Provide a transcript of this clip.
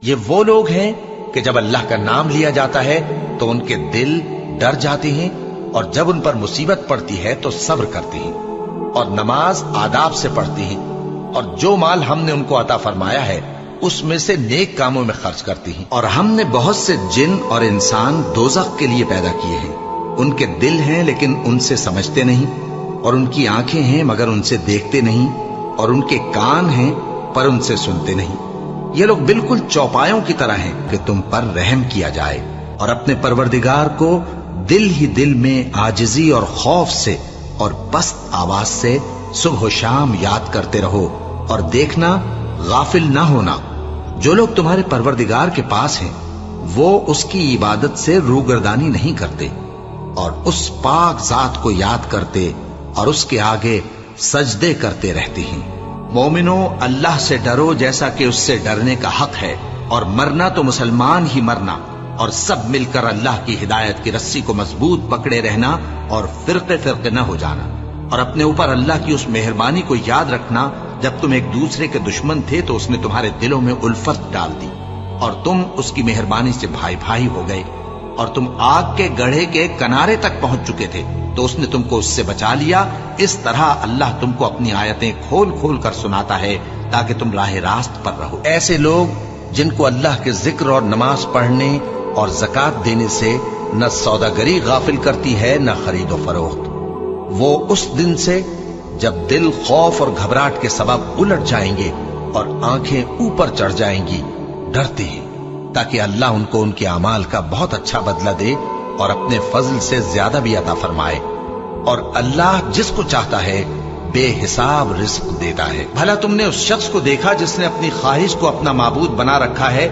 یہ وہ لوگ ہیں کہ جب اللہ کا نام لیا جاتا ہے تو ان کے دل ڈر جاتے ہیں، اور جب ان پر مصیبت پڑتی ہے تو صبر کرتے ہیں، اور نماز آداب سے پڑھتے ہیں، اور جو مال ہم نے ان کو عطا فرمایا ہے اس میں سے نیک کاموں میں خرچ کرتی ہیں۔ اور ہم نے بہت سے جن اور انسان دوزخ کے لیے پیدا کیے ہیں، ان کے دل ہیں لیکن ان سے سمجھتے نہیں، اور ان کی آنکھیں ہیں مگر ان سے دیکھتے نہیں، اور ان کے کان ہیں پر ان سے سنتے نہیں۔ یہ لوگ بالکل چوپایوں کی طرح ہیں کہ تم پر رحم کیا جائے، اور اپنے پروردگار کو دل ہی دل میں عاجزی اور خوف سے اور پست آواز سے صبح و شام یاد کرتے رہو، اور دیکھنا غافل نہ ہونا۔ جو لوگ تمہارے پروردگار کے پاس ہیں وہ اس کی عبادت سے روگردانی نہیں کرتے، اور اس پاک ذات کو یاد کرتے اور اس کے آگے سجدے کرتے رہتے ہیں۔ مومنو، اللہ سے ڈرو جیسا کہ اس سے ڈرنے کا حق ہے، اور مرنا تو مسلمان ہی مرنا، اور سب مل کر اللہ کی ہدایت کی رسی کو مضبوط پکڑے رہنا اور فرقے فرقے نہ ہو جانا، اور اپنے اوپر اللہ کی اس مہربانی کو یاد رکھنا جب تم ایک دوسرے کے دشمن تھے تو اس نے تمہارے دلوں میں الفت ڈال دی، اور تم اس کی مہربانی سے بھائی بھائی ہو گئے، اور تم آگ کے گڑھے کے کنارے تک پہنچ چکے تھے تو اس نے تم کو اس سے بچا لیا۔ اس طرح اللہ تم کو اپنی آیتیں کھول کھول کر سناتا ہے تاکہ تم راہ راست پر رہو۔ ایسے لوگ جن کو اللہ کے ذکر اور نماز پڑھنے اور زکوٰۃ دینے سے نہ سوداگری غافل کرتی ہے نہ خرید و فروخت، وہ اس دن سے جب دل خوف اور گھبراہٹ کے سبب الٹ جائیں گے اور آنکھیں اوپر چڑھ جائیں گی ڈرتے ہیں، تاکہ اللہ ان کو ان کے اعمال کا بہت اچھا بدلہ دے اور اپنے فضل سے زیادہ بھی عطا فرمائے۔ اور اللہ جس کو چاہتا ہے بے حساب رزق دیتا ہے۔ بھلا تم نے اس شخص کو دیکھا جس نے اپنی خواہش کو اپنا معبود بنا رکھا ہے